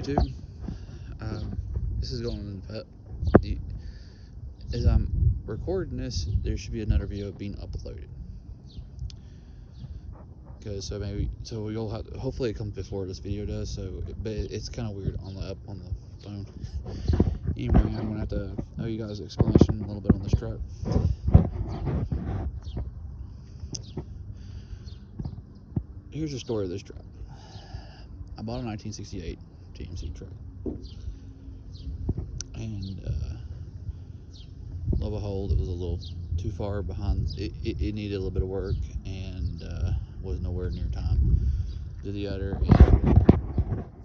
YouTube. This is going in the, as I'm recording this, there should be another video being uploaded. Because so you'll have, hopefully it comes before this video does. So, but it's kind of weird on the phone. Anyway, I'm gonna have to owe you guys an explanation a little bit on this truck. Here's the story of this truck. I bought a 1968 GMC truck, and lo and behold, it was a little too far behind. It needed a little bit of work, and was nowhere near time to the other.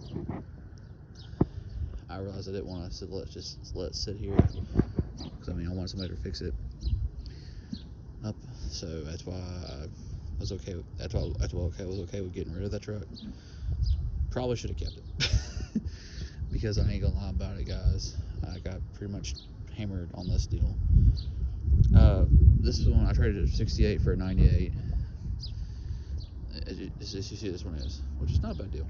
And I realized I didn't want to. So let it sit here, because I wanted somebody to fix it up. So that's why I was okay. I was okay with getting rid of that truck. Probably should have kept it. Because I ain't gonna lie about it, guys. I got pretty much hammered on this deal. This is one I traded a 68 for a 98. As you see, this one is, which is not a bad deal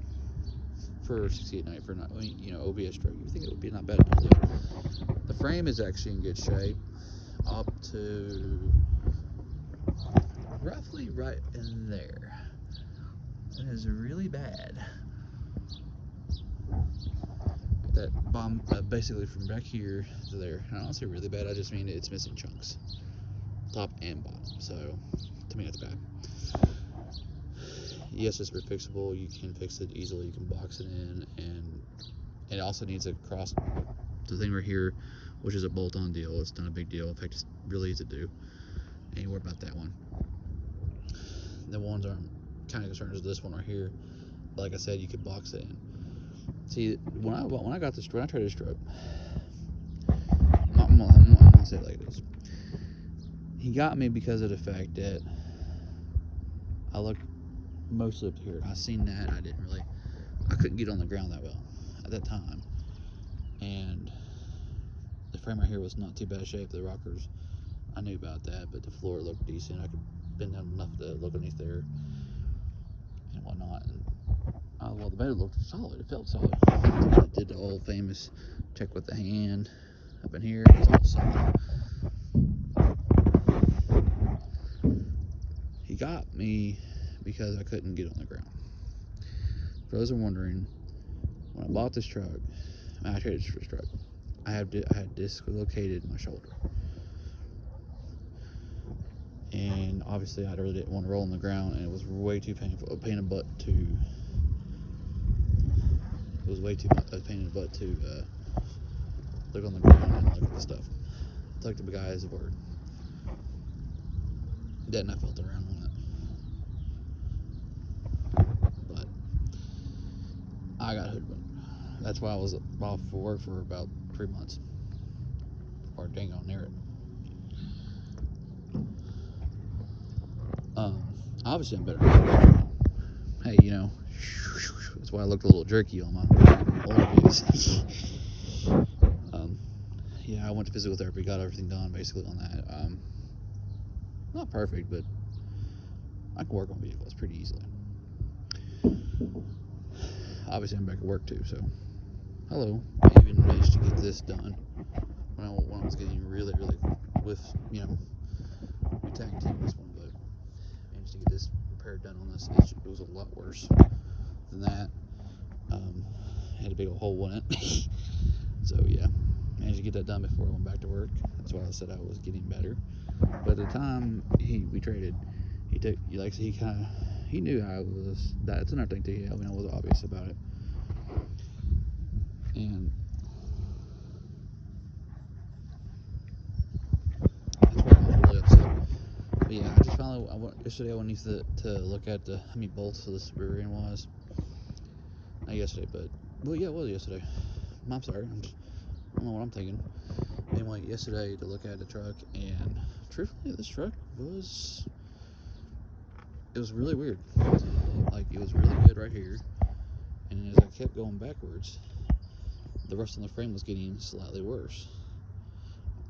for 68 night for not, OBS truck. You think it would be not bad deal? The frame is actually in good shape, up to roughly right in there. It is really bad. That bomb, basically from back here to there. I don't say really bad, I just mean it's missing chunks, top and bottom. So to me, that's bad. Yes, it's fixable. You can fix it easily. You can box it in, and it also needs a cross. The thing right here, which is a bolt-on deal. It's not a big deal. In fact, it's really easy to do. Ain't worried about that one. The ones I'm kind of concerned is this one right here. But like I said, you could box it in. See, when I got this, when I traded this truck, I'm gonna say it like this. He got me because of the fact that I looked mostly up here. I seen that I couldn't get on the ground that well at that time, and the frame right here was not too bad shape. The rockers, I knew about that, but the floor looked decent. I could bend down enough to look underneath there and whatnot. And well, the bed looked solid. It felt solid. I did the old famous check with the hand up in here. It's all solid. He got me because I couldn't get on the ground. For those who are wondering, when I bought this truck, I traded this truck. I had dislocated my shoulder, and obviously I really didn't want to roll on the ground, and it was way too painful, a pain in the butt to. It was way too much a pain in the butt to look on the ground and look at the stuff. Took the guy as a word. Then I felt around on it, but I got hoodwinked. That's why I was off for work for about 3 months, or dang on near it. Obviously I'm better. Hey, that's why I looked a little jerky on my older videos. Yeah, I went to physical therapy, got everything done basically on that. Not perfect, but I can work on vehicles pretty easily. Obviously I'm back at work too, so hello. I even managed to get this done when I was getting really with, we tag team this one, but managed to get this repair done on this. It was a lot worse than that. Had a big old hole in it. So yeah, managed to get that done before I went back to work. That's why I said I was getting better. But at the time we traded, he knew I was. That's another thing too. I was obvious about it, and that's why I was really upset. But yeah, I just finally yesterday I went to look at how many bolts of this rear end was. Not yesterday, but it was yesterday. I'm sorry, I don't know what I'm thinking. Anyway, yesterday to look at the truck, and truthfully, this truck was really weird. Like, it was really good right here, and as I kept going backwards, the rust on the frame was getting slightly worse.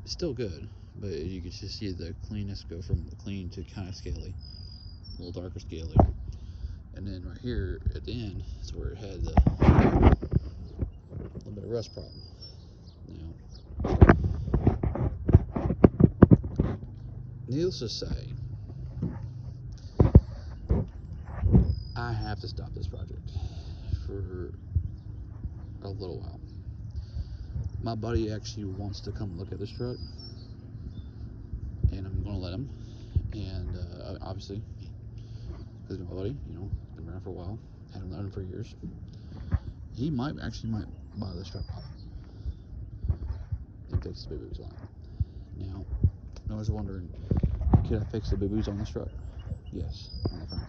It's still good, but you could just see the cleanness go from clean to kind of scaly, a little darker scaly. And then right here at the end is where it had rust problem. Now, needless to say, I have to stop this project for a little while. My buddy actually wants to come look at this truck, and I'm going to let him. And obviously, because my buddy, been around for a while, had him known him for years. He might buy this truck off and fix the boo-boos on it. Now, I was wondering, could I fix the boo-boos on this truck? Yes, on the front.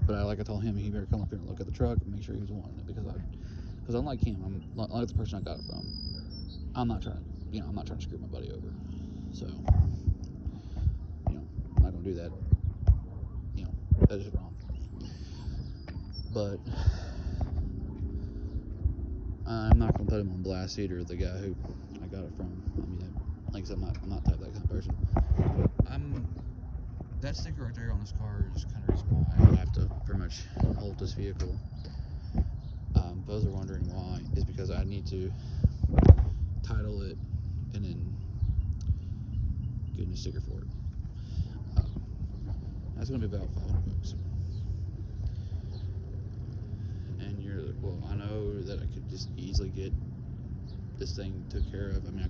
But I told him, he better come up here and look at the truck and make sure he was wanting it, because unlike him, I'm like the person I got it from. I'm not trying to screw my buddy over. So, I'm not gonna do that. That is wrong. But I'm not gonna put him on blast either. The guy who I got it from. I mean, like I said, I'm not that kind of person. That sticker right there on this car is kind of reason why I have to pretty much hold this vehicle. Those are wondering why, is because I need to title it and then get a new sticker for it. That's going to be about $500. And you're like, well, I know that I could just easily get this thing took care of. I mean,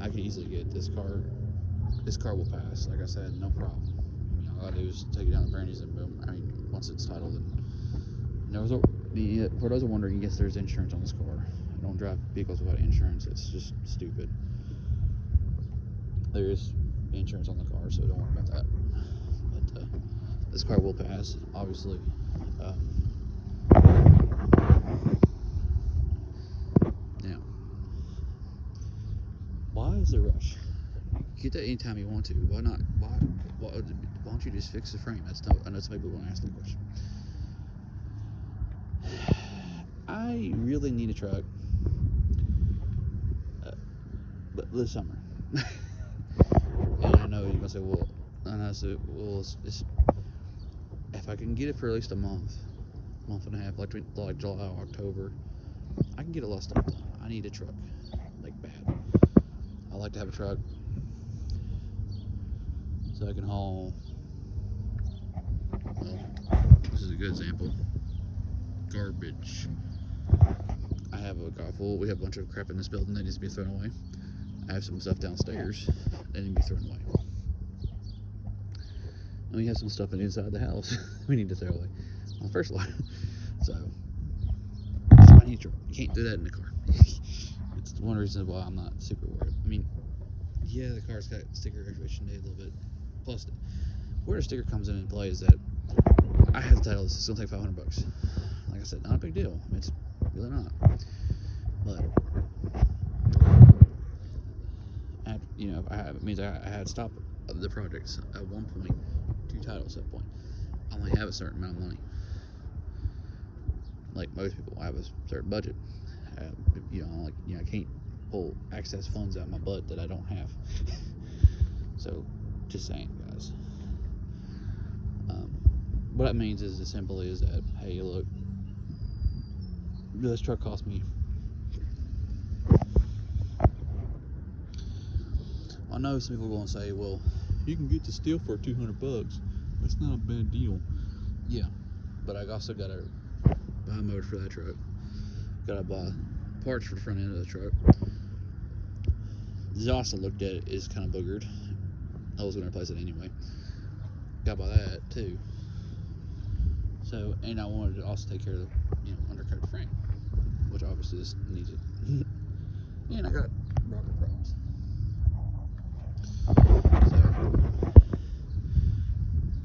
I can easily get this car. This car will pass, like I said, no problem. All I gotta do is take it down to Brandy's and boom. I mean, once it's titled, and for those who are wondering, yes, there's insurance on this car. I don't drive vehicles without insurance. It's just stupid. There is insurance on the car, so don't worry about that. But this car will pass, obviously. Now, why is the rush? Get that anytime you want to. Why not? Why don't you just fix the frame? I know some people want to ask that question. I really need a truck, but this summer. And I know you're gonna say, well, if I can get it for at least a month and a half, like July or October, I can get a lot of stuff done. I need a truck, like bad. I like to have a truck so I can haul. Well, this is a good example. Garbage. I have a car full. We have a bunch of crap in this building that needs to be thrown away. I have some stuff downstairs that needs to be thrown away. And we have some stuff inside the house we need to throw away on the first floor. So I need a truck. You can't do that in the car. It's one reason why I'm not super worried. I mean, yeah, the car's got sticker expiration date a little bit. Plus, where the sticker comes in play is that I have to title this. It's gonna take $500. Like I said, not a big deal. It's really not. But it means I had to stop the projects at one point to title at some point. I only have a certain amount of money. Like most people, I have a certain budget. I can't pull excess funds out of my butt that I don't have. So, just saying, guys. What that means is as simply as that, hey, look, this truck cost me. I know some people are going to say, well, you can get the steel for $200. That's not a bad deal. Yeah, but I also got to buy a motor for that truck. Got to buy parts for the front end of the truck. The exhaust I looked at is kind of boogered. I was going to replace it anyway. Got to buy that too. So, and I wanted to also take care of the undercut frame, which obviously this needs it. And I got rocker problems. So,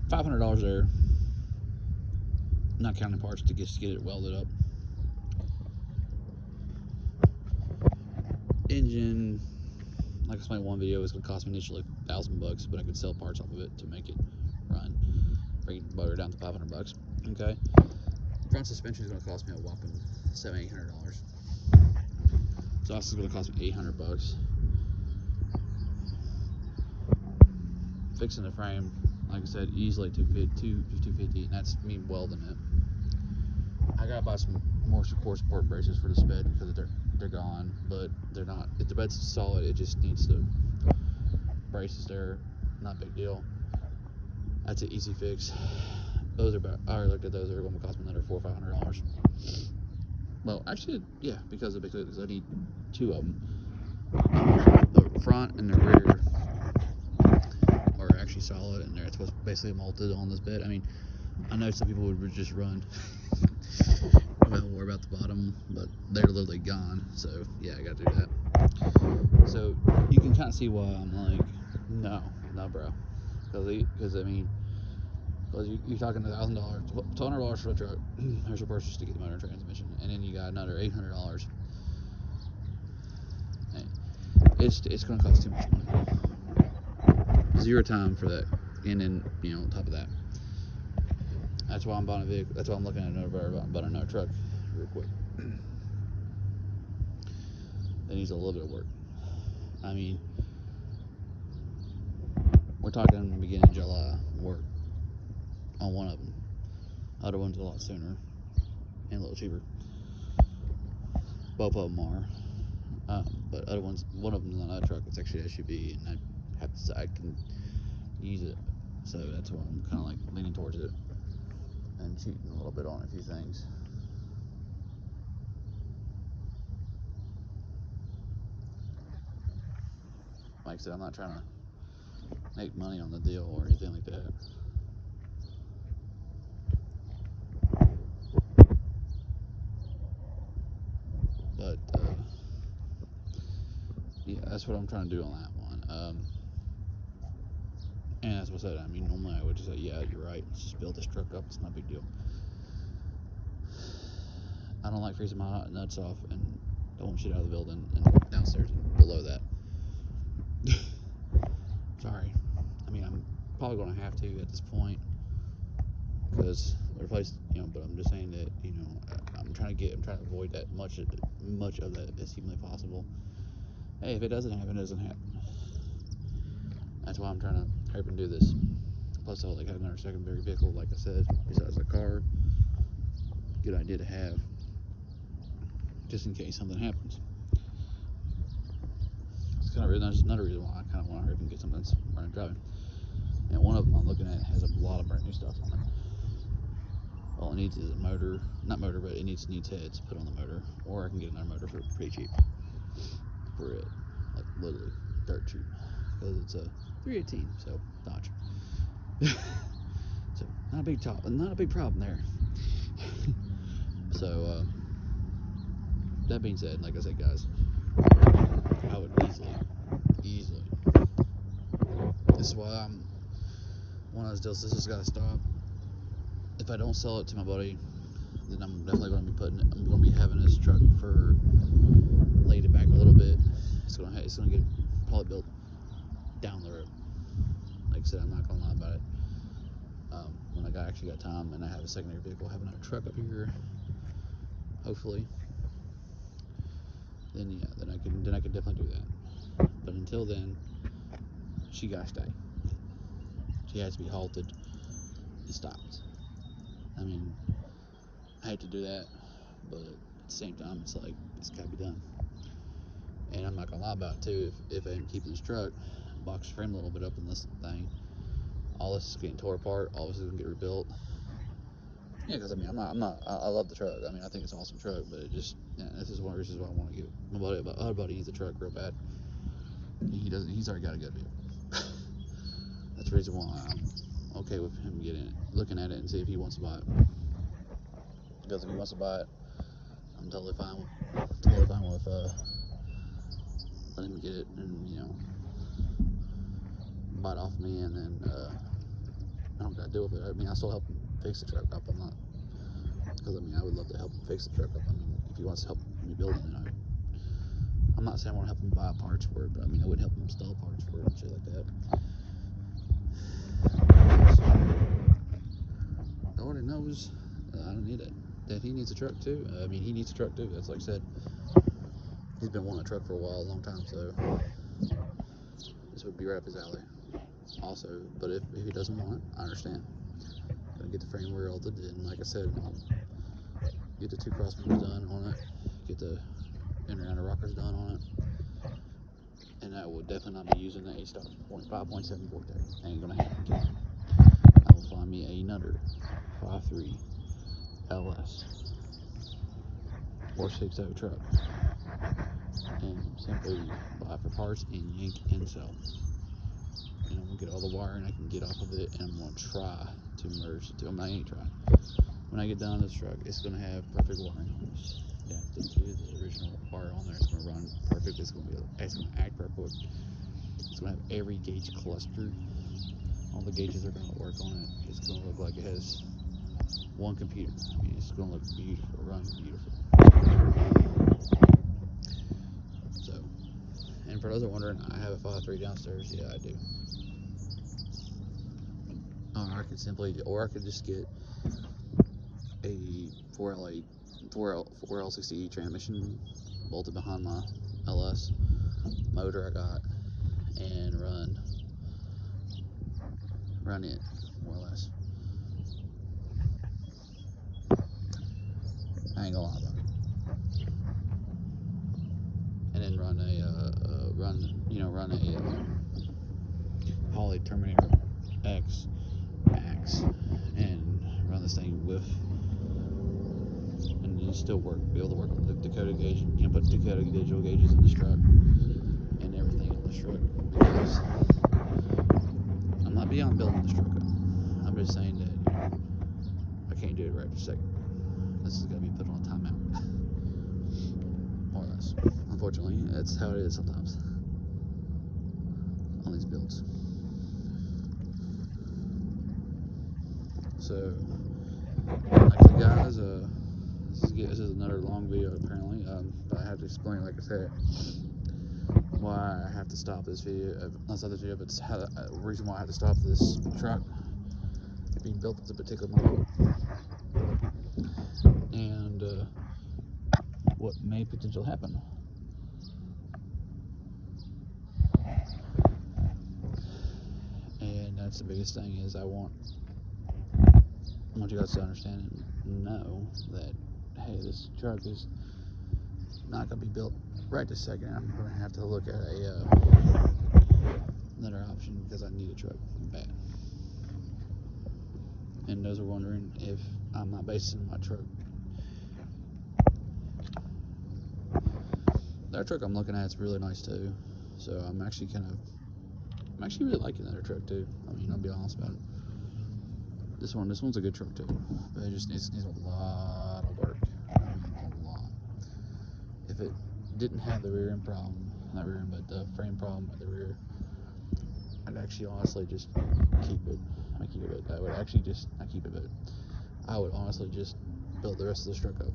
$500 there, not counting parts to get it welded up. Engine, like I explained in one video, is going to cost me initially $1,000, but I could sell parts off of it to make it run, bring the motor down to $500. Okay, front suspension is going to cost me a whopping $700-800. Exhaust is going to cost me $800. Fixing the frame, like I said, easily $250, and that's me welding it. I gotta buy some more support braces for this bed because they're gone, but they're not. If the bed's solid, it just needs the braces there. Not a big deal. That's an easy fix. Those are about. I already looked at those. They're going to cost me another $400 or $500. Well, actually, yeah, because I need two of them. The front and the rear are actually solid, and they're supposed to basically molded on this bed. I mean, I know some people would just run without worry about the bottom, but they're literally gone. So yeah, I gotta do that. So you can kind of see why I'm like, no, bro, because I mean, because you're talking $1,000, $1,200 for a truck. There's a purchase to get the motor and transmission, and then you got another $800. It's gonna cost too much money. Zero time for that, and then on top of that. That's why I'm buying a vehicle. That's why I'm looking at another truck real quick. That needs a little bit of work. I mean, we're talking beginning of July work on one of them. Other one's a lot sooner and a little cheaper. Both of them are. But one of them's not a truck. It's actually an SUV, and I can use it. So that's why I'm kind of like leaning towards it and cheating a little bit on a few things. Like I said, I'm not trying to make money on the deal or anything like that. But yeah, that's what I'm trying to do on that one. And as I said, I mean, normally I would just say, yeah, you're right. Let's just build this truck up. It's not a big deal. I don't like freezing my nuts off and throwing shit out of the building and downstairs and below that. Sorry. I mean, I'm probably going to have to at this point because the place, but I'm just saying that, I'm trying to avoid that much of that as humanly possible. Hey, if it doesn't happen, it doesn't happen. That's why I'm trying to hurry and do this. Plus, I have another secondary vehicle, like I said, besides a car. Good idea to have, just in case something happens. That's another reason why I kind of want to hurry and get something that's running driving. And one of them I'm looking at has a lot of brand new stuff on it. All it needs is a motor, not motor, but it needs heads put on the motor, or I can get another motor for pretty cheap for it, like literally dirt cheap, because it's a 318, so Dodge. So not a big problem there. So that being said, like I said, guys, I would easily. This is why I'm one of those deals. This has got to stop. If I don't sell it to my buddy, then I'm definitely going to be I'm going to be having this truck for laid it back a little bit. It's going to get probably built down the road. Like I said, I'm not going to lie about it. When I actually got time and I have a secondary vehicle, have another truck up here, hopefully, then yeah, then I can definitely do that. But until then, she got to stay. She has to be halted and stopped. I mean, I hate to do that, but at the same time, it's like, it's got to be done. And I'm not gonna lie about it too. If I didn't keep this truck, box frame a little bit up in this thing, all this is getting tore apart. All this is gonna get rebuilt. Yeah, because I mean, I love the truck. I mean, I think it's an awesome truck, but this is one of the reasons why I want to get my buddy. But other buddy needs a truck real bad. He doesn't. He's already got a good vehicle. That's the reason why I'm okay with him looking at it, and see if he wants to buy it. Because if he wants to buy it, I'm totally fine with letting him get it and buy it off me, and then I don't gotta deal with it. I mean, I still help him fix the truck up. I'm not, because I mean, I would love to help him fix the truck up. I mean, if he wants to help me build it, then I'm not saying I want to help him buy parts for it, but I mean, I would help him install parts for it and shit like that. So, nobody knows. I don't need it. That he needs a truck too. I mean, he needs a truck too. That's like I said. He's been wanting a truck for a while, a long time. So this would be right up his alley. Also, but if he doesn't want it, I understand. Gonna get the frame welded, and like I said, get the 2 cross members done on it, get the inner and outer rockers done on it, and I will definitely not be using the A-Stock 0.5.7 Vortec. Ain't gonna happen. I will find me another 5.3 LS or 6.0 truck and simply buy for parts and yank and sell. And I'm gonna get all the wiring I can get off of it, and I'm gonna try to merge the two. I ain't trying. When I get done with this truck, it's gonna have perfect wiring harness adapted to the original wire on there. It's gonna run perfect. It's gonna act perfect. It's gonna have every gauge cluster. All the gauges are gonna work on it. It's gonna look like it has one computer. I mean, it's gonna look beautiful, run beautiful. So, and for those that are wondering, I have a 5.3 downstairs. Yeah, I do. Or I could just get a 4L60E transmission bolted behind my LS motor I got and run it more or less. I ain't gonna lie about it. And then run a Holley Terminator X Max and run this thing with, and then still be able to work on the Dakota gauge. You can put Dakota digital gauges in this truck and everything in this truck, because I'm not beyond building this truck up. I'm just saying that I can't do it right this second. This is gonna be put on a timeout, more or less. Unfortunately, that's how it is sometimes on these builds. So, actually, guys, this is another long video apparently. But I have to explain, like I said, why I have to stop this video. Not stop this video, but the reason why I have to stop this truck being built with a particular model, and what may potentially happen. And that's the biggest thing, is I want you guys to understand and know that, hey, this truck is not going to be built right this second. I'm going to have to look at another option, because I need a truck bad. And those are wondering if I'm not basing my truck. That truck I'm looking at is really nice too. So I'm actually really liking that truck too. I mean, I'll be honest about it. This one's a good truck too, but it just needs a lot of work. I mean, a lot. If it didn't have the rear end problem, not rear end, but the frame problem at the rear, I'd actually honestly just keep it. I would actually just not keep it, but I would honestly just build the rest of this truck up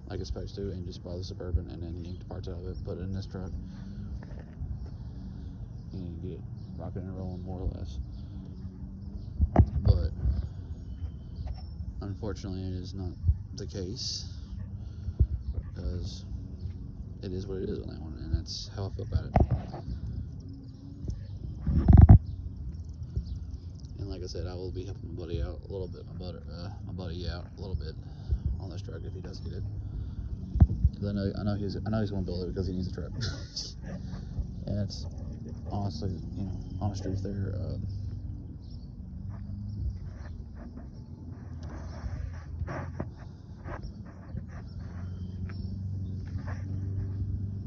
like it's supposed to, and just buy the Suburban and then yank the parts out of it, put it in this truck, and get it rocking and rolling more or less. But unfortunately, it is not the case, because it is what it is on that one, and that's how I feel about it. And like I said, I will be helping my buddy out a little bit, my buddy out a little bit on this truck if he does get it. Because I know he's going to build it because he needs a truck. And that's honestly, honest truth there.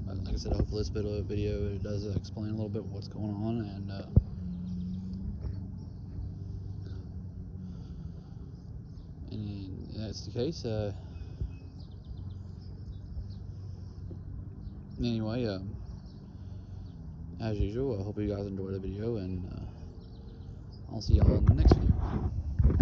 Like I said, hopefully this video it does explain a little bit what's going on, and if that's the case, anyway, as usual, I hope you guys enjoyed the video, and I'll see y'all in the next video.